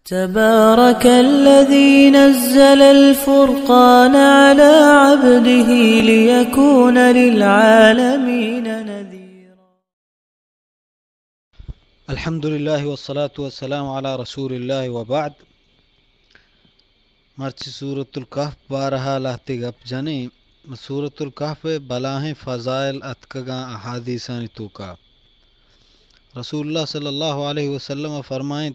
تبارك الذي نزل الفرقان على عبده ليكون للعالمين نذيرا. الحمد لله والصلاة والسلام على رسول الله وبعد. مرچ سورة الکہف بارہا لہتی گپ جنی سورة الکہف بلاہیں فضائل اتکگاں احادیثانی توکا. رسول اللہ صلی اللہ علیہ وسلم فرمائیں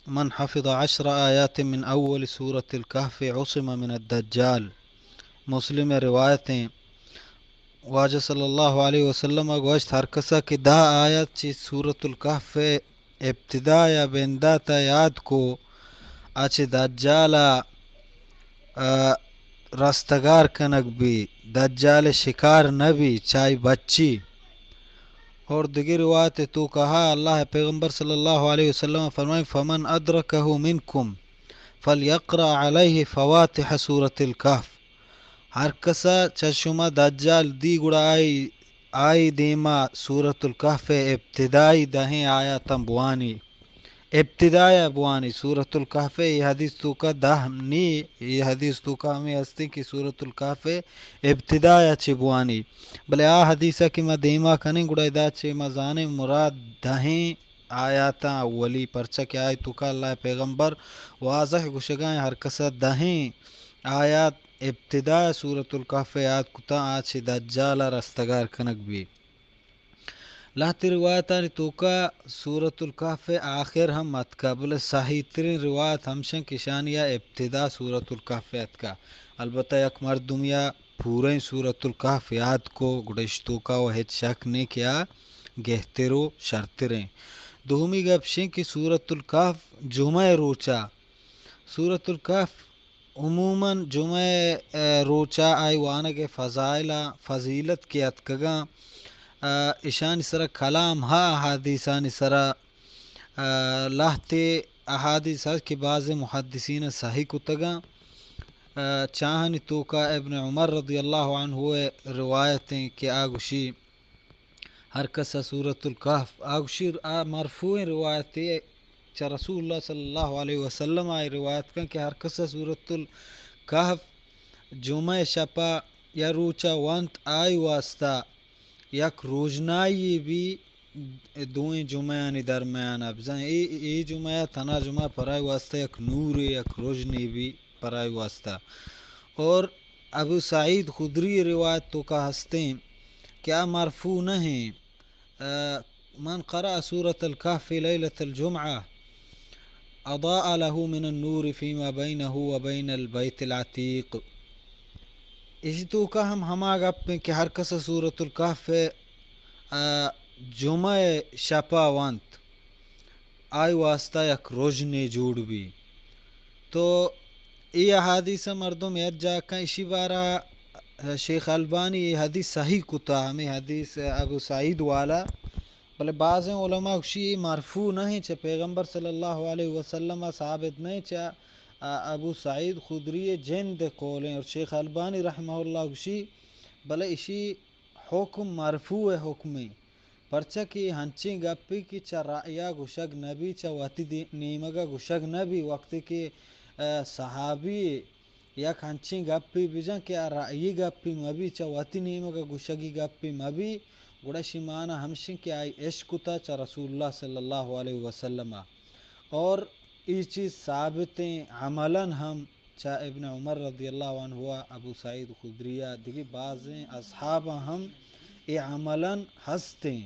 من حفظ 10 آیات من اول سورة الکہف عصم من الدجال. مسلم روایتیں واجہ صلی اللہ علیہ وسلم گوشت ہر کسا کی 10 آیات چی سورة الکہف ابتدا یا بنداتا یاد کو اچھ دجالا رستگار کنک بھی دجال شکار نبی چاہی بچی. اور دیگر روایت تو کہا اللہ پیغمبر صلی اللہ علیہ وسلم فرمائے فمن ادرکہ منکم فلیقرأ علیہ فواتح سورة الکہف. ہر کسا چشمہ دجال دی گڑا آئی دیما سورة الکہف ابتدائی 10 آیاتاں بوانی ابتدائی بوانی سورة الکہف. یہ حدیث تو کا 10 نی یہ حدیث تو کا ہمیں ہستی کی سورة الکہف ابتدائی اچھی بوانی بلے حدیثہ کی ما دیما کنیں گڑا دا چھے مزانے مراد 10 آیاتاں اولی پرچہ کی آئی تو کا اللہ پیغمبر واضح گشگائیں ہر کسا 10 آیات ابتدائی سورة الکہف یاد کتا آچھے دجال رستگار کنک بھی. لہتی روایتانی توکا سورة الکہف آخر ہم اتکا بلے صحیح ترین روایت ہمشن کشانیا ابتدا سورة الکہف اتکا. البتہ یک مردمیا پوریں سورة الکہف یاد کو گڑشتوکا و ہیچ شک نہیں کیا گہترو شرطریں. دومی گپشیں کی سورة الکہف جمعہ روچا سورة الکہف عموماً جمعہ روچا آئی وانگ فضیلت کی اتکگاں اشان سرا کلام ہا احادیثان سرا لہتے احادیث کی بعض محدثین صحیح کتگاں چاہنی توکا ابن عمر رضی اللہ عنہ ہوئے روایتیں کہ آگوشی ہر کسا سورة الکہف آگوشی مرفوع روایتیں چا رسول اللہ صلی اللہ علیہ وسلم آئی روایت کن کہ ہر کسا سورة الکہف جمعہ شپا یا روچا وانت آئی واسطہ یک روزنائی بھی دوئیں جمعانی درمیان ابزائیں ای جمعہ تنا جمعہ پرائی واسطہ یک نور یک روزنی بھی پرائی واسطہ. اور ابو سعید خدری روایت تو کا ہستیں کیا مرفوع نہیں من قرأ سورة الکہف لیلة الجمعہ اضاء له من النور فيما بينه وبين البيت العتیق. اسی تو کا ہما گپ کہ ہر کس سورة الکہف جمعہ شپا وانت آئی واسطہ یک روزنی جوڑ بھی. تو یہ حدیث مردم یاد جا کن اسی بارہ شیخ البانی یہ حدیث صحیح کتا ہمیں حدیث ابو سعید والا بلے بعض علماء اسی مرفوع نہیں چھے پیغمبر صلی اللہ علیہ وسلم ثابت نہیں چھے ابو سعید خدری جند قولیں. اور شیخ البانی رحمہ اللہ اسی بلے اسی حکم مرفوع حکمی پرچہ کی ہنچیں گپی کی چا رائیہ گشگ نبی چا واتی نیمگا گشگ نبی وقتی کی صحابی یک ہنچیں گپی بجن کہ رائیی گپی مبی چا واتی نیمگا گشگی گپی مبی گوڑا شمانا ہمشن کہ آئی عشقتا چا رسول اللہ صلی اللہ علیہ وسلم. اور یہ چیز ثابتیں عملاً ہم چا ابن عمر رضی اللہ عنہ ہوا ابو سعید خدریہ دیکھی بعضیں اصحاب ہم یہ عملاً ہستیں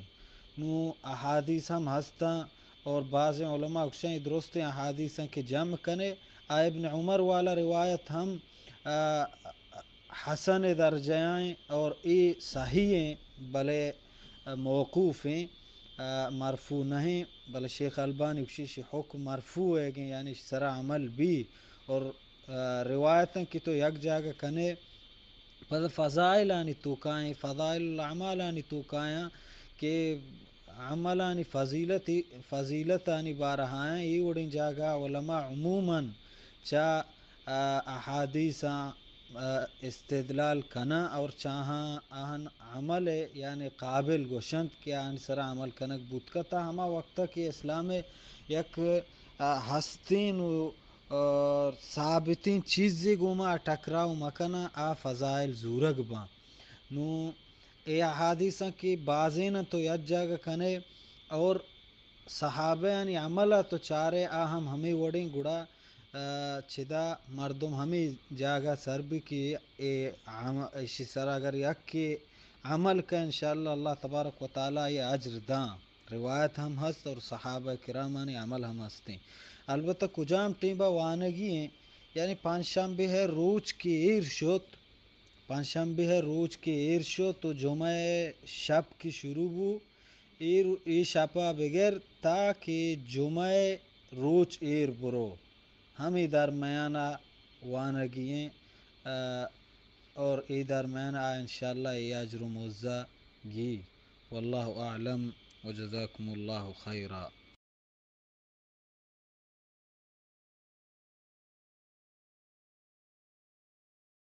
نو احادیث ہم ہستاں. اور بعض علماء اکشیں درست احادیث کے جمع کنے ابن عمر والا روایت ہم حسن درجائیں اور ای صحیح ہیں بلے موقوف ہیں مرفوع نہیں. بلے شیخ البانی اکشی حکم مرفوع ہے کہ یعنی سرا عمل بھی. اور روایتاں کی تو یک جاگہ کنے فضائل آنی توکائیں فضائل الاعمال آنی توکائیں کہ عملانی فضیلت آنی بارہائیں یہ وڑیں جاگہ علماء عموماً چا احادیثاں استدلال کنا اور چاہاں آہن عمل یعنی قابل گوشند کہ آن سرا عمل کنک بود کتا ہما وقتا کہ اسلام یک ہستین اور ثابتین چیزی گوما ٹکراؤ مکنا آ فضائل زورگ با نو اے احادیثاں کی بازین تو یک جگہ کنے اور صحابہ یعنی عملہ تو چارے ہم ہمیں وڑیں گڑا چدا مردم ہمیں جاگہ سر بھی کی اسی سر اگر یک کی عمل کا انشاءاللہ اللہ تبارک و تعالی یہ اجر داں روایت ہم ہست اور صحابہ کرامانی عمل ہم ہستے البتہ کجام ٹیمبا وانگی ہیں یعنی پانچشنبہ ہے روچ کی ایر شد پانچشنبہ ہے روچ کی ایر شد تو جمعہ شب کی شروع ہو ای شپا بغیر تاکہ جمعہ روچ ایر برو ہمیں درمیانہ وانگییں اور ای درمیان انشاءاللہ ای اجر موزہ گی واللہ اعلم وجزاکم اللہ خیرہ.